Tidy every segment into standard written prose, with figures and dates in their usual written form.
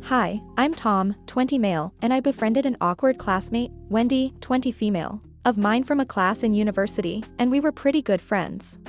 Hi, I'm Tom, 20 male, and I befriended an awkward classmate, Wendy, 20 female, of mine from a class in university, and we were pretty good friends.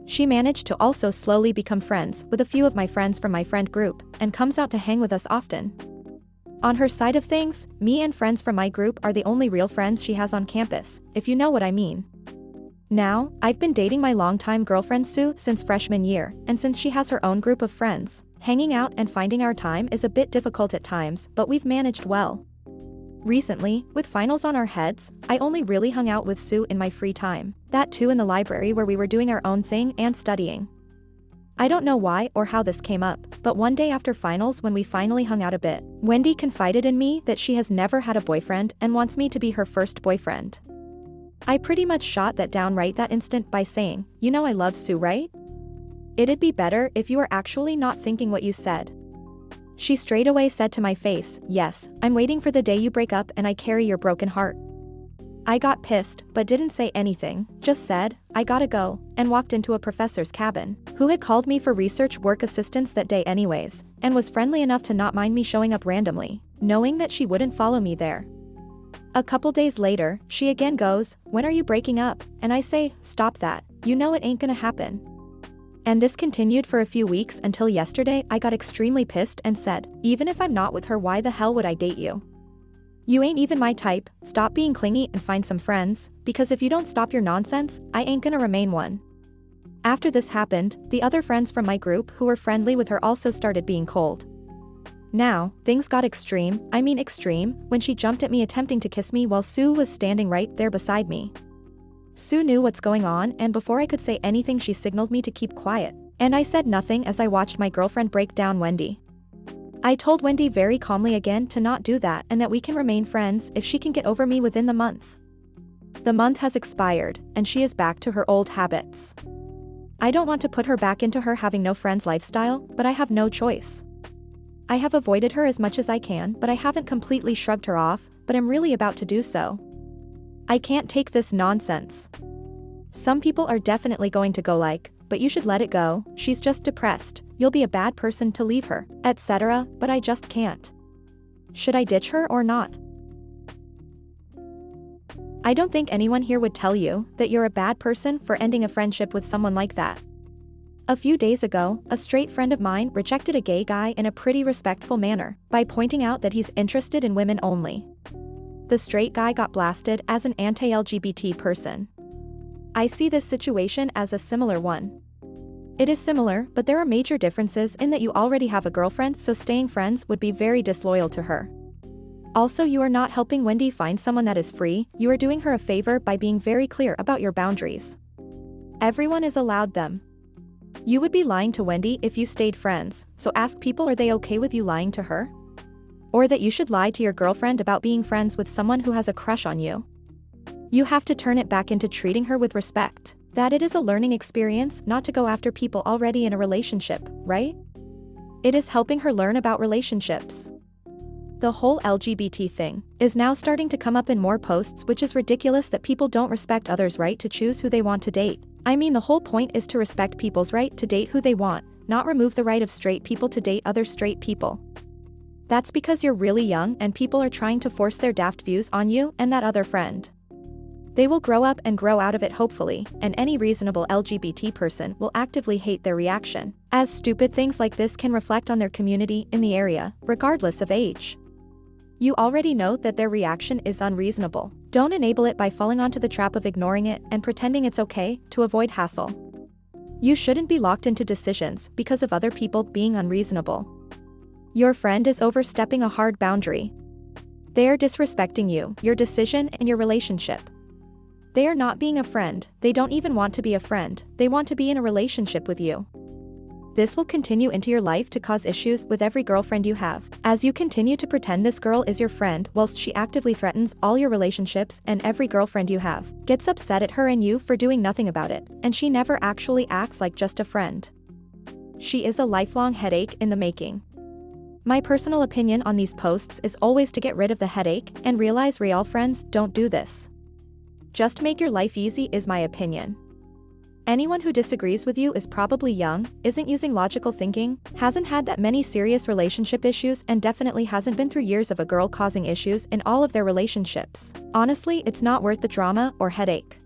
She managed to also slowly become friends with a few of my friends from my friend group, and comes out to hang with us often. On her side of things, me and friends from my group are the only real friends she has on campus, if you know what I mean. Now, I've been dating my longtime girlfriend Sue since freshman year, and since she has her own group of friends, hanging out and finding our time is a bit difficult at times, but we've managed well. Recently, with finals on our heads, I only really hung out with Sue in my free time, that too in the library where we were doing our own thing and studying. I don't know why or how this came up, but one day after finals when we finally hung out a bit, Wendy confided in me that she has never had a boyfriend and wants me to be her first boyfriend. I pretty much shot that down right that instant by saying, "You know I love Sue, right? It'd be better if you were actually not thinking what you said." She straight away said to my face, "Yes, I'm waiting for the day you break up and I carry your broken heart." I got pissed, but didn't say anything, just said, "I gotta go," and walked into a professor's cabin, who had called me for research work assistance that day anyways, and was friendly enough to not mind me showing up randomly, knowing that she wouldn't follow me there. A couple days later, she again goes, "When are you breaking up?" And I say, "Stop that, you know it ain't gonna happen." And this continued for a few weeks until yesterday I got extremely pissed and said, "Even if I'm not with her, why the hell would I date you? You ain't even my type, stop being clingy and find some friends, because if you don't stop your nonsense, I ain't gonna remain one." After this happened, the other friends from my group who were friendly with her also started being cold. Now, things got extreme, when she jumped at me attempting to kiss me while Sue was standing right there beside me. Sue knew what's going on, and before I could say anything she signaled me to keep quiet, and I said nothing as I watched my girlfriend break down Wendy. I told Wendy very calmly again to not do that and that we can remain friends if she can get over me within the month. The month has expired, and she is back to her old habits. I don't want to put her back into her having no friends lifestyle, but I have no choice. I have avoided her as much as I can, but I haven't completely shrugged her off, but I'm really about to do so. I can't take this nonsense. Some people are definitely going to go like, "But you should let it go, she's just depressed, you'll be a bad person to leave her," etc., but I just can't. Should I ditch her or not? I don't think anyone here would tell you that you're a bad person for ending a friendship with someone like that. A few days ago, a straight friend of mine rejected a gay guy in a pretty respectful manner by pointing out that he's interested in women only. The straight guy got blasted as an anti-LGBT person. I see this situation as a similar one. It is similar, but there are major differences in that you already have a girlfriend, so staying friends would be very disloyal to her. Also, you are not helping Wendy find someone that is free, you are doing her a favor by being very clear about your boundaries. Everyone is allowed them. You would be lying to Wendy if you stayed friends, so ask people, are they okay with you lying to her? Or that you should lie to your girlfriend about being friends with someone who has a crush on you. You have to turn it back into treating her with respect, that it is a learning experience not to go after people already in a relationship, right? It is helping her learn about relationships. The whole LGBT thing is now starting to come up in more posts, which is ridiculous that people don't respect others' right to choose who they want to date. I mean, the whole point is to respect people's right to date who they want, not remove the right of straight people to date other straight people. That's because you're really young and people are trying to force their daft views on you and that other friend. They will grow up and grow out of it hopefully, and any reasonable LGBT person will actively hate their reaction, as stupid things like this can reflect on their community in the area, regardless of age. You already know that their reaction is unreasonable. Don't enable it by falling onto the trap of ignoring it and pretending it's okay to avoid hassle. You shouldn't be locked into decisions because of other people being unreasonable. Your friend is overstepping a hard boundary. They are disrespecting you, your decision, and your relationship. They are not being a friend, they don't even want to be a friend, they want to be in a relationship with you. This will continue into your life to cause issues with every girlfriend you have, as you continue to pretend this girl is your friend whilst she actively threatens all your relationships, and every girlfriend you have gets upset at her and you for doing nothing about it, and she never actually acts like just a friend. She is a lifelong headache in the making. My personal opinion on these posts is always to get rid of the headache and realize real friends don't do this. Just make your life easy is my opinion. Anyone who disagrees with you is probably young, isn't using logical thinking, hasn't had that many serious relationship issues, and definitely hasn't been through years of a girl causing issues in all of their relationships. Honestly, it's not worth the drama or headache.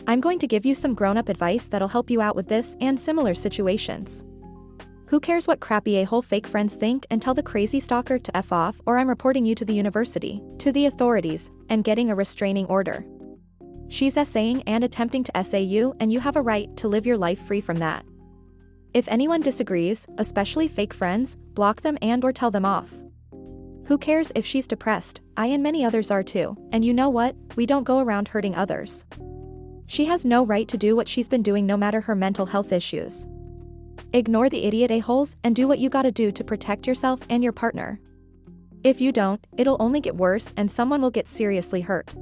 I'm going to give you some grown-up advice that'll help you out with this and similar situations. Who cares what crappy a-hole fake friends think, and tell the crazy stalker to F off, or I'm reporting you to the university, to the authorities, and getting a restraining order. She's essaying and attempting to essay you, and you have a right to live your life free from that. If anyone disagrees, especially fake friends, block them and/or tell them off. Who cares if she's depressed? I and many others are too, and you know what? We don't go around hurting others. She has no right to do what she's been doing no matter her mental health issues. Ignore the idiot a-holes and do what you gotta do to protect yourself and your partner. If you don't, it'll only get worse and someone will get seriously hurt.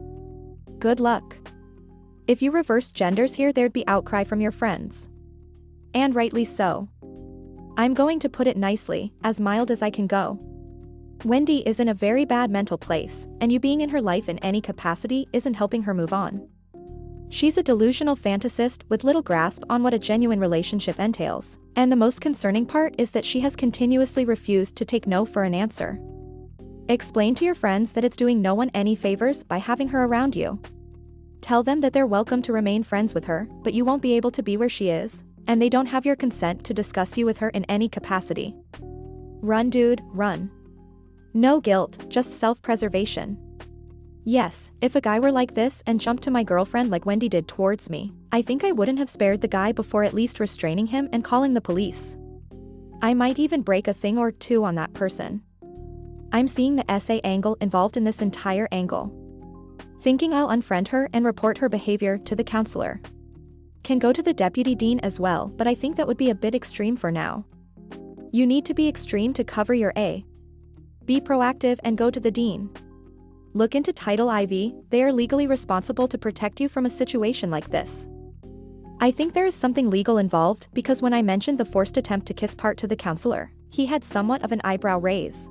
Good luck. If you reversed genders here, there'd be outcry from your friends. And rightly so. I'm going to put it nicely, as mild as I can go. Wendy is in a very bad mental place, and you being in her life in any capacity isn't helping her move on. She's a delusional fantasist with little grasp on what a genuine relationship entails, and the most concerning part is that she has continuously refused to take no for an answer. Explain to your friends that it's doing no one any favors by having her around you. Tell them that they're welcome to remain friends with her, but you won't be able to be where she is, and they don't have your consent to discuss you with her in any capacity. Run, dude, run. No guilt, just self-preservation. Yes, if a guy were like this and jumped to my girlfriend like Wendy did towards me, I think I wouldn't have spared the guy before at least restraining him and calling the police. I might even break a thing or two on that person. I'm seeing the SA angle involved in this entire angle. Thinking I'll unfriend her and report her behavior to the counselor. Can go to the deputy dean as well, but I think that would be a bit extreme for now. You need to be extreme to cover your A. Be proactive and go to the dean. Look into Title IV, they are legally responsible to protect you from a situation like this. I think there is something legal involved because when I mentioned the forced attempt to kiss part to the counselor, he had somewhat of an eyebrow raise.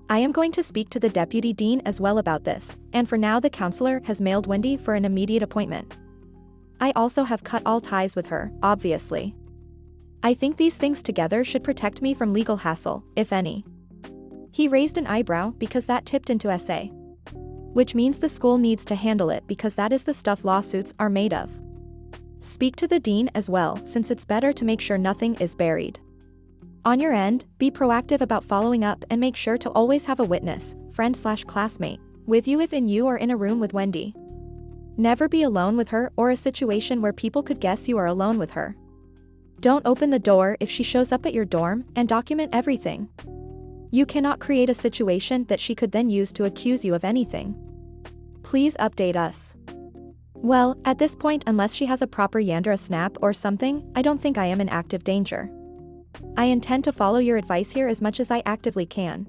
I am going to speak to the deputy dean as well about this, and for now the counselor has mailed Wendy for an immediate appointment. I also have cut all ties with her, obviously. I think these things together should protect me from legal hassle, if any. He raised an eyebrow because that tipped into SA. Which means the school needs to handle it because that is the stuff lawsuits are made of. Speak to the dean as well, since it's better to make sure nothing is buried. On your end, be proactive about following up and make sure to always have a witness, friend/classmate, with you if you are in a room with Wendy. Never be alone with her or a situation where people could guess you are alone with her. Don't open the door if she shows up at your dorm, and document everything. You cannot create a situation that she could then use to accuse you of anything. Please update us. Well, at this point, unless she has a proper Yandra snap or something, I don't think I am in active danger. I intend to follow your advice here as much as I actively can.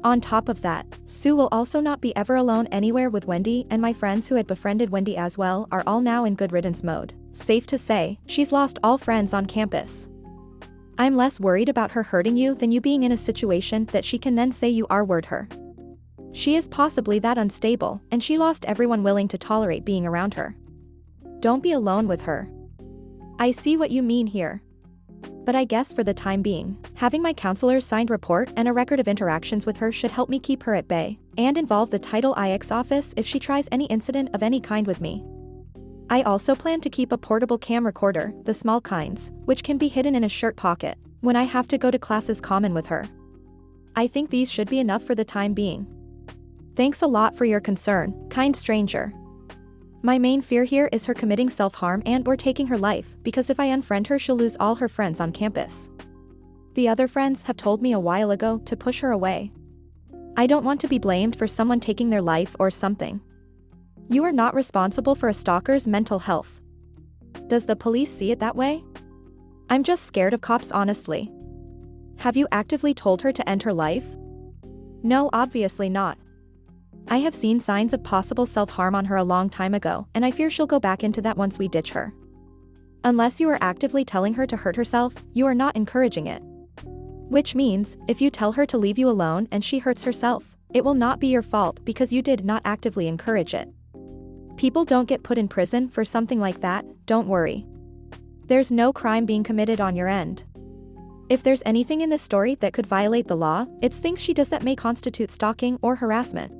On top of that, Sue will also not be ever alone anywhere with Wendy, and my friends who had befriended Wendy as well are all now in good riddance mode. Safe to say, she's lost all friends on campus. I'm less worried about her hurting you than you being in a situation that she can then say you R-word her. She is possibly that unstable, and she lost everyone willing to tolerate being around her. Don't be alone with her. I see what you mean here. But I guess for the time being, having my counselor's signed report and a record of interactions with her should help me keep her at bay, and involve the Title IX office if she tries any incident of any kind with me. I also plan to keep a portable cam recorder, the small kinds, which can be hidden in a shirt pocket, when I have to go to classes common with her. I think these should be enough for the time being. Thanks a lot for your concern, kind stranger. My main fear here is her committing self-harm and/or taking her life, because if I unfriend her she'll lose all her friends on campus. The other friends have told me a while ago to push her away. I don't want to be blamed for someone taking their life or something. You are not responsible for a stalker's mental health. Does the police see it that way? I'm just scared of cops, honestly. Have you actively told her to end her life? No, obviously not. I have seen signs of possible self-harm on her a long time ago, and I fear she'll go back into that once we ditch her. Unless you are actively telling her to hurt herself, you are not encouraging it. Which means, if you tell her to leave you alone and she hurts herself, it will not be your fault because you did not actively encourage it. People don't get put in prison for something like that, don't worry. There's no crime being committed on your end. If there's anything in this story that could violate the law, it's things she does that may constitute stalking or harassment.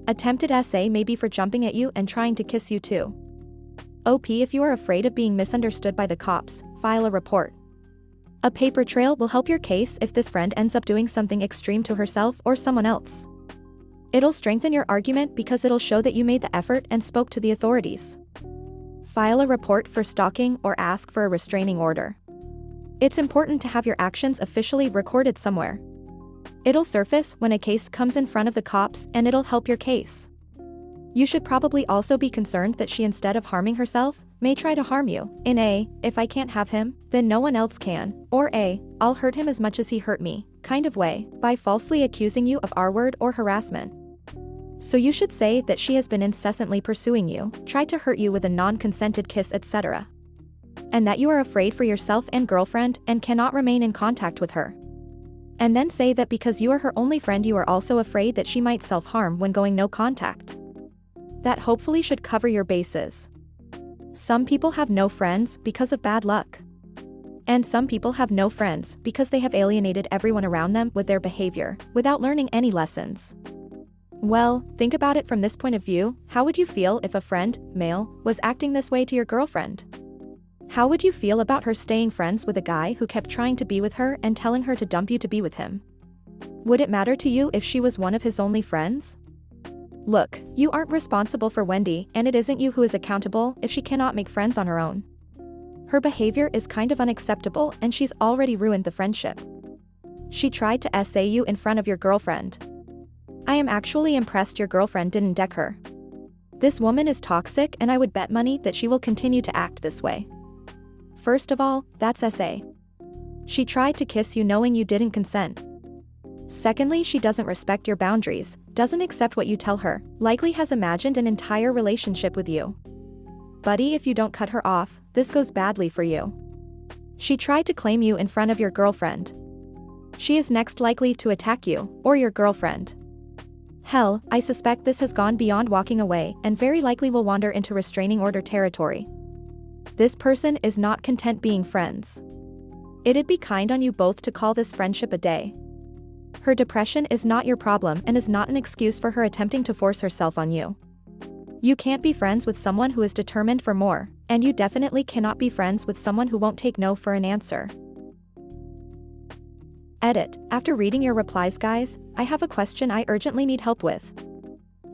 Attempted SA may be for jumping at you and trying to kiss you too. OP, if you are afraid of being misunderstood by the cops, file a report. A paper trail will help your case if this friend ends up doing something extreme to herself or someone else. It'll strengthen your argument because it'll show that you made the effort and spoke to the authorities. File a report for stalking or ask for a restraining order. It's important to have your actions officially recorded somewhere. It'll surface when a case comes in front of the cops and it'll help your case. You should probably also be concerned that she, instead of harming herself, may try to harm you, in a, if I can't have him, then no one else can, or a, I'll hurt him as much as he hurt me, kind of way, by falsely accusing you of R-word or harassment. So you should say that she has been incessantly pursuing you, tried to hurt you with a non-consented kiss, etc. And that you are afraid for yourself and girlfriend and cannot remain in contact with her. And then say that because you are her only friend you are also afraid that she might self-harm when going no contact. That hopefully should cover your bases. Some people have no friends because of bad luck. And some people have no friends because they have alienated everyone around them with their behavior, without learning any lessons. Well, think about it from this point of view. How would you feel if a friend, male, was acting this way to your girlfriend? How would you feel about her staying friends with a guy who kept trying to be with her and telling her to dump you to be with him? Would it matter to you if she was one of his only friends? Look, you aren't responsible for Wendy, and it isn't you who is accountable if she cannot make friends on her own. Her behavior is kind of unacceptable and she's already ruined the friendship. She tried to SA you in front of your girlfriend. I am actually impressed your girlfriend didn't deck her. This woman is toxic and I would bet money that she will continue to act this way. First of all, that's SA. She tried to kiss you knowing you didn't consent. Secondly, she doesn't respect your boundaries, doesn't accept what you tell her, likely has imagined an entire relationship with you. Buddy, if you don't cut her off, this goes badly for you. She tried to claim you in front of your girlfriend. She is next likely to attack you, or your girlfriend. Hell, I suspect this has gone beyond walking away and very likely will wander into restraining order territory. This person is not content being friends. It'd be kind on you both to call this friendship a day. Her depression is not your problem and is not an excuse for her attempting to force herself on you. You can't be friends with someone who is determined for more, and you definitely cannot be friends with someone who won't take no for an answer. Edit. After reading your replies, guys, I have a question I urgently need help with.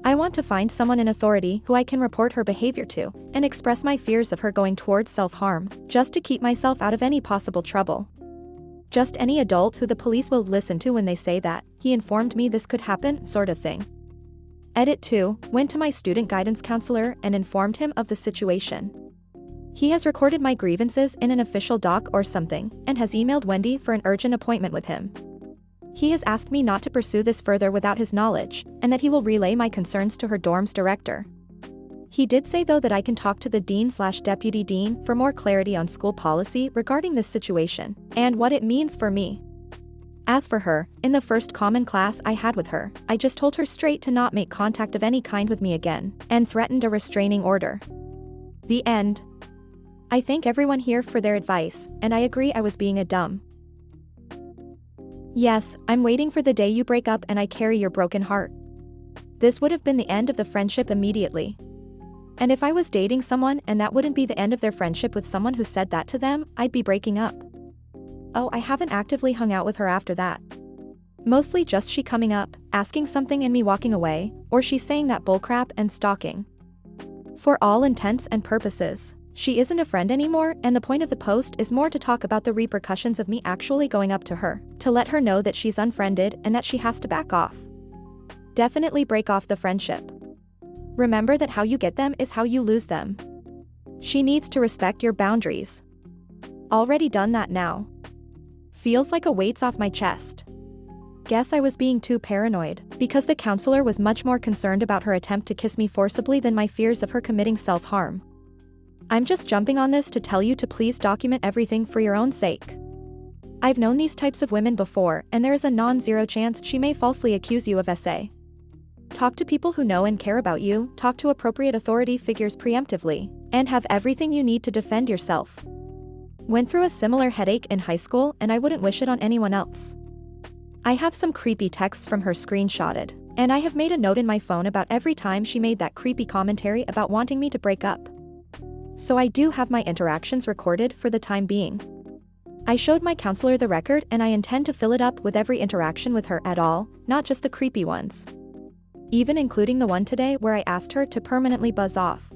I want to find someone in authority who I can report her behavior to, and express my fears of her going towards self-harm, just to keep myself out of any possible trouble. Just any adult who the police will listen to when they say that, he informed me this could happen, sort of thing. Edit 2, went to my student guidance counselor and informed him of the situation. He has recorded my grievances in an official doc or something, and has emailed Wendy for an urgent appointment with him. He has asked me not to pursue this further without his knowledge, and that he will relay my concerns to her dorm's director. He did say though that I can talk to the dean/deputy dean for more clarity on school policy regarding this situation, and what it means for me. As for her, in the first common class I had with her, I just told her straight to not make contact of any kind with me again, and threatened a restraining order. The end. I thank everyone here for their advice, and I agree I was being a dumb. Yes, I'm waiting for the day you break up and I carry your broken heart. This would have been the end of the friendship immediately. And if I was dating someone and that wouldn't be the end of their friendship with someone who said that to them, I'd be breaking up. Oh, I haven't actively hung out with her after that. Mostly just she coming up, asking something and me walking away, or she saying that bullcrap and stalking. For all intents and purposes, she isn't a friend anymore, and the point of the post is more to talk about the repercussions of me actually going up to her, to let her know that she's unfriended and that she has to back off. Definitely break off the friendship. Remember that how you get them is how you lose them. She needs to respect your boundaries. Already done that now. Feels like a weight's off my chest. Guess I was being too paranoid, because the counselor was much more concerned about her attempt to kiss me forcibly than my fears of her committing self-harm. I'm just jumping on this to tell you to please document everything for your own sake. I've known these types of women before, and there is a non-zero chance she may falsely accuse you of SA. Talk to people who know and care about you, talk to appropriate authority figures preemptively, and have everything you need to defend yourself. Went through a similar headache in high school and I wouldn't wish it on anyone else. I have some creepy texts from her screenshotted, and I have made a note in my phone about every time she made that creepy commentary about wanting me to break up. So I do have my interactions recorded for the time being. I showed my counselor the record and I intend to fill it up with every interaction with her at all, not just the creepy ones. Even including the one today where I asked her to permanently buzz off.